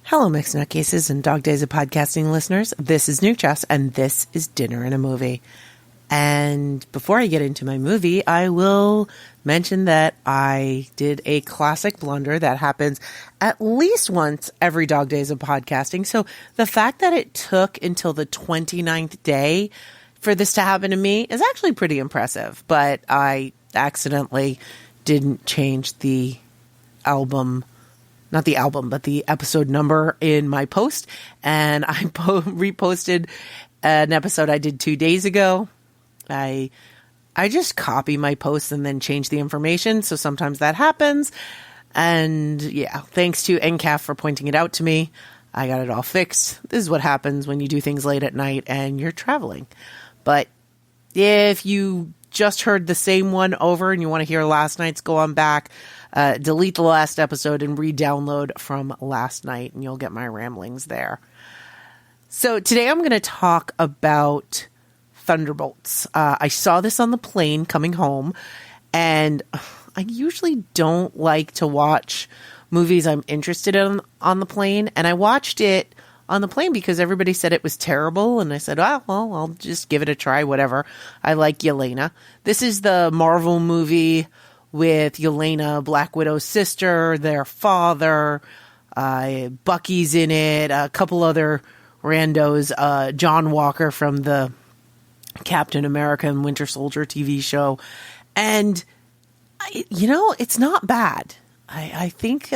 Hello, Mixed Nutcases and Dog Days of Podcasting listeners. This is New Chess, and this is Dinner and a Movie. And before I get into my movie, I will mention that I did a classic blunder that happens at least once every Dog Days of Podcasting. So the fact that it took until the 29th day for this to happen to me is actually pretty impressive. But I accidentally didn't change the album, not the album, but the episode number in my post. And I reposted an episode I did 2 days ago. I just copy my posts and then change the information. So sometimes that happens. And yeah, thanks to NCAF for pointing it out to me. I got it all fixed. This is what happens when you do things late at night and you're traveling. But if you just heard the same one over and you want to hear last night's, go on back, delete the last episode and re-download from last night and you'll get my ramblings there. So today I'm going to talk about Thunderbolts. I saw this on the plane coming home, and I usually don't like to watch movies I'm interested in on the plane, and I watched it on the plane because everybody said it was terrible, and I said, well, I'll just give it a try, whatever. I like Yelena. This is the Marvel movie with Yelena, Black Widow's sister, their father, Bucky's in it, a couple other randos, John Walker from the Captain America and Winter Soldier TV show. And, it's not bad. I think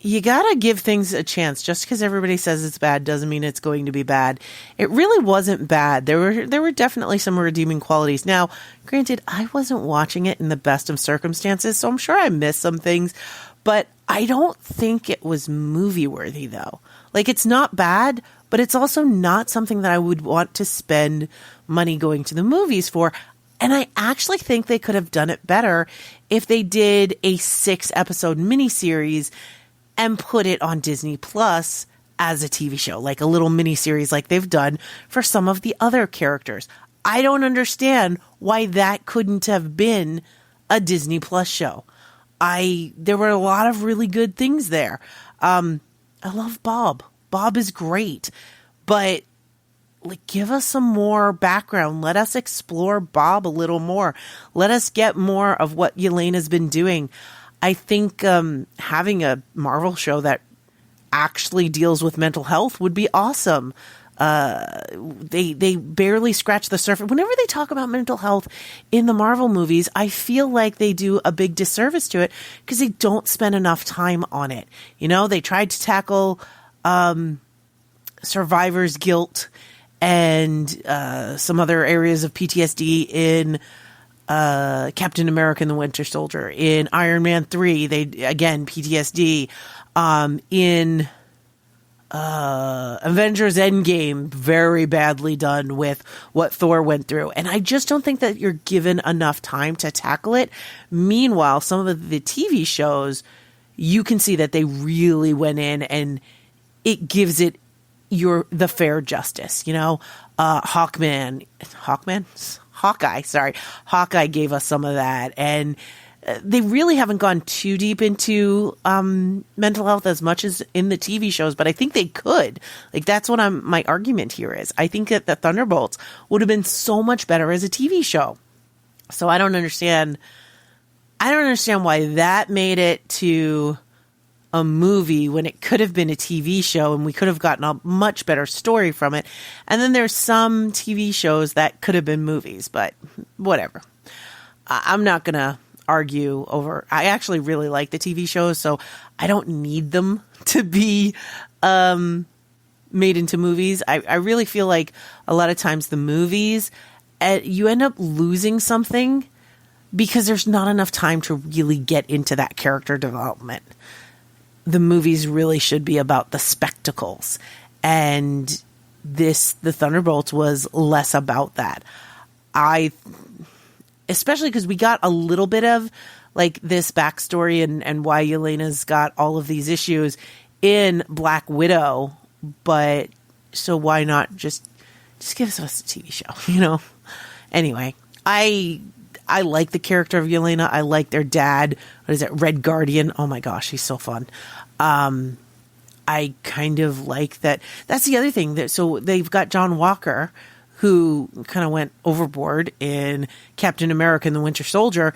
you got to give things a chance. Just because everybody says it's bad doesn't mean it's going to be bad. It really wasn't bad. There were definitely some redeeming qualities. Now, granted, I wasn't watching it in the best of circumstances, so I'm sure I missed some things. But I don't think it was movie-worthy, though. Like, it's not bad, but it's also not something that I would want to spend money going to the movies for. And I actually think they could have done it better if they did a 6-episode miniseries and put it on Disney Plus as a TV show, like a little miniseries like they've done for some of the other characters. I don't understand why that couldn't have been a Disney Plus show. There were a lot of really good things there. I love Bob. Bob is great, but give us some more background. Let us explore Bob a little more. Let us get more of what Yelena's been doing. I think having a Marvel show that actually deals with mental health would be awesome. They barely scratch the surface. Whenever they talk about mental health in the Marvel movies, I feel like they do a big disservice to it because they don't spend enough time on it. They tried to tackle survivor's guilt and some other areas of PTSD in Captain America and the Winter Soldier. In Iron Man 3, they, again, PTSD. In Avengers Endgame, very badly done with what Thor went through. And I just don't think that you're given enough time to tackle it. Meanwhile, some of the TV shows, you can see that they really went in and it gives it the fair justice, Hawkeye gave us some of that, and they really haven't gone too deep into mental health as much as in the TV shows, but I think they could. That's what my argument here is. I think that the Thunderbolts would have been so much better as a TV show. So I don't understand why that made it to a movie when it could have been a TV show and we could have gotten a much better story from it. And then there's some TV shows that could have been movies, but whatever. I'm not going to argue over. I actually really like the TV shows, so I don't need them to be made into movies. I really feel like a lot of times the movies, you end up losing something because there's not enough time to really get into that character development. The movies really should be about the spectacles. And the Thunderbolts was less about that. Especially because we got a little bit of this backstory and why Yelena's got all of these issues in Black Widow. But so why not just give us a TV show, Anyway, I like the character of Yelena. I like their dad. What is it? Red Guardian. Oh my gosh, he's so fun. I kind of like that. That's the other thing. So they've got John Walker, who kind of went overboard in Captain America and the Winter Soldier.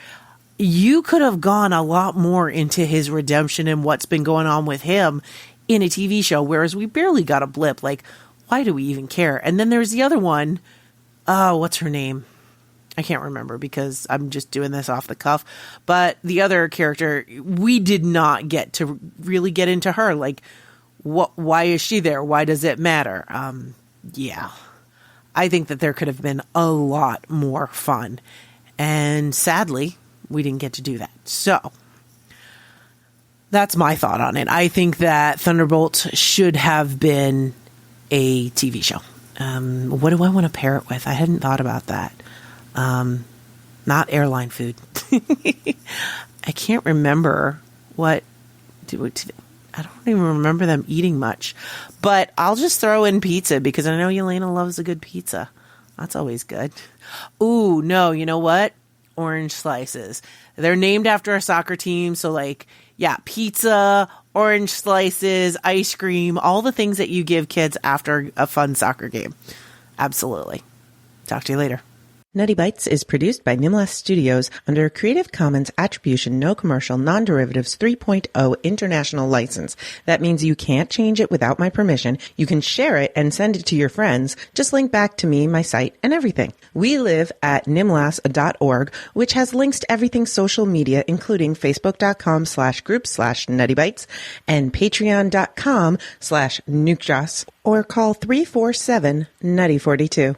You could have gone a lot more into his redemption and what's been going on with him in a TV show, whereas we barely got a blip. Like, why do we even care? And then there's the other one. What's her name? I can't remember because I'm just doing this off the cuff. But the other character, we did not get to really get into her. Like, why is she there? Why does it matter? Yeah. I think that there could have been a lot more fun. And sadly, we didn't get to do that. So that's my thought on it. I think that Thunderbolts should have been a TV show. What do I want to pair it with? I hadn't thought about that. Not airline food. I can't remember I don't even remember them eating much, but I'll just throw in pizza because I know Yelena loves a good pizza. That's always good. Ooh, no, you know what? Orange slices. They're named after a soccer team. So like, yeah, pizza, orange slices, ice cream, all the things that you give kids after a fun soccer game. Absolutely. Talk to you later. Nutty Bites is produced by Nimlas Studios under a Creative Commons Attribution No Commercial Non-Derivatives 3.0 International License. That means you can't change it without my permission. You can share it and send it to your friends. Just link back to me, my site, and everything. We live at nimlas.org, which has links to everything social media, including facebook.com/group/nuttybites and patreon.com/nukejoss, or call 347-NUTTY42.